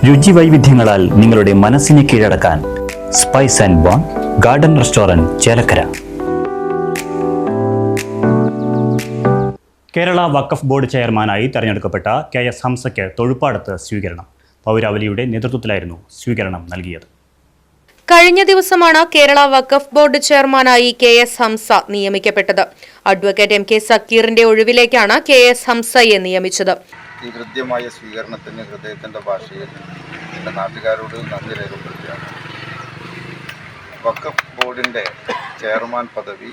രുചി വൈവിധ്യങ്ങളാൽ നിങ്ങളുടെ മനസ്സിനെ കീഴടക്കാൻ spice and bone garden restaurant Chelakkara. Kerala Waqf board ചെയർമാനായി തെരഞ്ഞെടുക്കപ്പെട്ട KS ഹംസയ്ക്ക് തൊഴുപ്പാടത്ത് സ്വീകരണം. പൗരാവലിയുടെ നേതൃത്വത്തിലായിരുന്നു സ്വീകരണം നൽകിയത്. കഴിഞ്ഞ ദിവസമാണ് കേരള വഖഫ് ബോർഡ് ചെയർമാനായി KS ഹംസ നിയമിക്കപ്പെട്ടത്. അഡ്വക്കേറ്റ് MK സക്കീറിന്റെ ഒഴിവിലേക്കാണ് KS ഹംസയെ നിയമിച്ചത്. ഈ ഹൃദ്യമായ സ്വീകരണത്തിന് ഹൃദയത്തിൻ്റെ ഭാഷയിൽ എൻ്റെ നാട്ടുകാരോട് നന്ദി രേഖപ്പെടുത്തുകയാണ്. വഖഫ് ബോർഡിൻ്റെ ചെയർമാൻ പദവി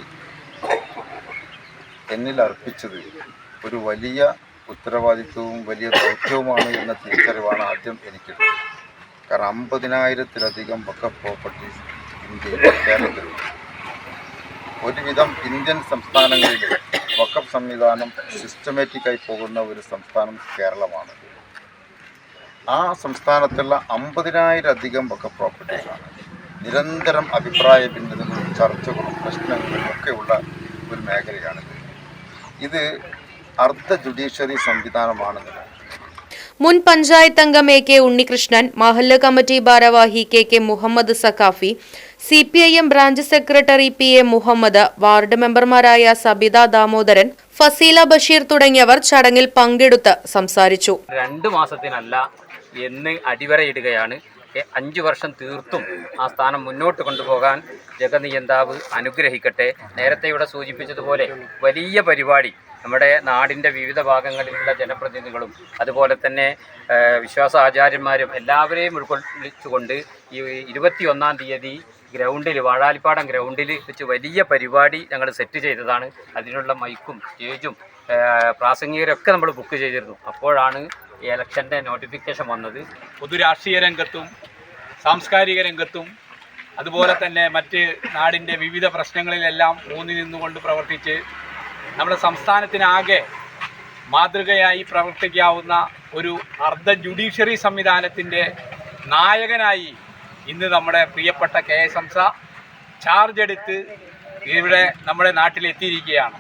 എന്നിൽ അർപ്പിച്ചത് ഒരു വലിയ ഉത്തരവാദിത്വവും വലിയ ദൗത്യവുമാണ് എന്ന തിരിച്ചറിവാണ് ആദ്യം എനിക്കുള്ളത്. കാരണം 50,000-ത്തിലധികം വഖഫ് പ്രോപ്പർട്ടീസ് ഇന്ത്യയിൽ, കേരളത്തിലുണ്ട്. ഒരുവിധം ഇന്ത്യൻ സംസ്ഥാനങ്ങളിൽ വഖഫ് സംവിധാനം സിസ്റ്റമാറ്റിക്കായി പോകുന്ന ഒരു സംസ്ഥാനം കേരളമാണ്. ആ സംസ്ഥാനത്തുള്ള 50,000-അധികം വഖഫ് പ്രോപ്പർട്ടീസാണ്. നിരന്തരം അഭിപ്രായ ഭിന്നതകളും ചർച്ചകളും പ്രശ്നങ്ങളും ഒക്കെയുള്ള ഒരു മേഖലയാണിത്. ഇത് അർദ്ധ ജുഡീഷ്യറി സംവിധാനമാണെന്ന് മുൻ പഞ്ചായത്ത് അംഗം AK ഉണ്ണികൃഷ്ണൻ, മഹല്ല് കമ്മിറ്റി ഭാരവാഹി KK Muhammad Saqafi, CPIM branch secretary PA Muhammad, ward മെമ്പർമാരായ സബിത ദാമോദരൻ, ഫസീല ബഷീർ തുടങ്ങിയവർ ചടങ്ങിൽ പങ്കെടുത്ത് സംസാരിച്ചു. 2 മാസത്തിനല്ല എന്ന് അടിവരയിടുകയാണ്. 5 വർഷം തീർത്തും ആ സ്ഥാനം മുന്നോട്ട് കൊണ്ടുപോകാൻ ജഗന്നിയന്താവ് അനുഗ്രഹിക്കട്ടെ. നേരത്തെ ഇവിടെ സൂചിപ്പിച്ചതുപോലെ വലിയ പരിപാടി നമ്മുടെ നാടിൻ്റെ വിവിധ ഭാഗങ്ങളിലുള്ള ജനപ്രതിനിധികളും അതുപോലെ തന്നെ വിശ്വാസാചാര്യന്മാരും എല്ലാവരെയും ഉൾക്കൊള്ളിച്ചുകൊണ്ട് ഈ 21-ാം തീയതി ഗ്രൗണ്ടിൽ, വാഴാലിപ്പാടം ഗ്രൗണ്ടിൽ വെച്ച് വലിയ പരിപാടി ഞങ്ങൾ സെറ്റ് ചെയ്തതാണ്. അതിനുള്ള മൈക്കും സ്റ്റേജും പ്രാസംഗികരൊക്കെ നമ്മൾ ബുക്ക് ചെയ്തിരുന്നു. അപ്പോഴാണ് ഈ ഇലക്ഷൻ്റെ നോട്ടിഫിക്കേഷൻ വന്നത്. പൊതുരാഷ്ട്രീയ രംഗത്തും സാംസ്കാരിക രംഗത്തും അതുപോലെ തന്നെ മറ്റ് നാടിൻ്റെ വിവിധ പ്രശ്നങ്ങളിലെല്ലാം ഊന്നി നിന്നുകൊണ്ട് പ്രവർത്തിച്ച് നമ്മുടെ സംസ്ഥാനത്തിനാകെ മാതൃകയായി പ്രവർത്തിക്കാവുന്ന ഒരു അർദ്ധ ജുഡീഷ്യറി സംവിധാനത്തിൻ്റെ നായകനായി ഇന്ന് നമ്മുടെ പ്രിയപ്പെട്ട KS ഹംസ ചാർജ് എടുത്ത് ഇവിടെ നമ്മുടെ നാട്ടിലെത്തിയിരിക്കുകയാണ്.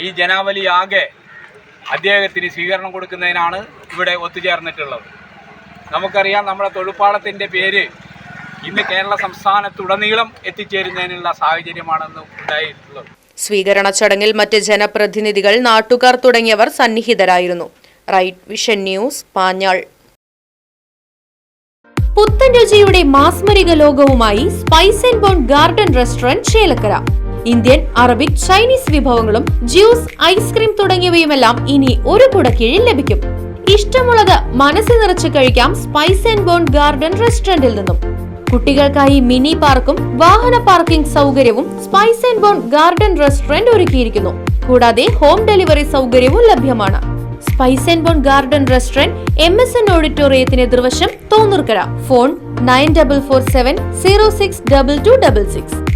ഈ ജനാവലി ആകെ അദ്ദേഹത്തിന് സ്വീകരണം കൊടുക്കുന്നതിനാണ് ഇവിടെ ഒത്തുചേർന്നിട്ടുള്ളത്. നമുക്കറിയാം, നമ്മുടെ തൊഴുപ്പാളത്തിൻ്റെ പേര് ഇന്ന് കേരള സംസ്ഥാനത്തുടനീളം എത്തിച്ചേരുന്നതിനുള്ള സാഹചര്യമാണെന്ന് ഉണ്ടായിട്ടുള്ളത്. സ്വീകരണ ചടങ്ങിൽ മറ്റ് ജനപ്രതിനിധികൾ, നാട്ടുകാർ തുടങ്ങിയവർ സന്നിഹിതരായിരുന്നു. Right vision news, Panjal. പുത്തൻ രുചിയുടെ മാസ്മരിക ലോകവുമായി spice and bone garden restaurant Chelakkara. Indian, Arabic, Chinese വിഭവങ്ങളും ജ്യൂസ്, ഐസ്ക്രീം തുടങ്ങിയവയുമെല്ലാം ഇനി ഒരു കുടക്കീഴിൽ ലഭിക്കും. ഇഷ്ടമുള്ളത് മനസ്സ് നിറച്ച് കഴിക്കാം സ്പൈസ് ആൻഡ് ബോൺ ഗാർഡൻ റെസ്റ്റോറന്റിൽ നിന്നും. കുട്ടികൾക്കായി മിനി പാർക്കും വാഹന പാർക്കിംഗ് സൗകര്യവും spice and bone garden restaurant ഒരുക്കിയിരിക്കുന്നു. കൂടാതെ ഹോം ഡെലിവറി സൗകര്യവും ലഭ്യമാണ്. Spice and bone garden restaurant MSN ഓഡിറ്റോറിയത്തിന് എതിർവശം, തോന്നൂർക്കര. ഫോൺ 9447 062266.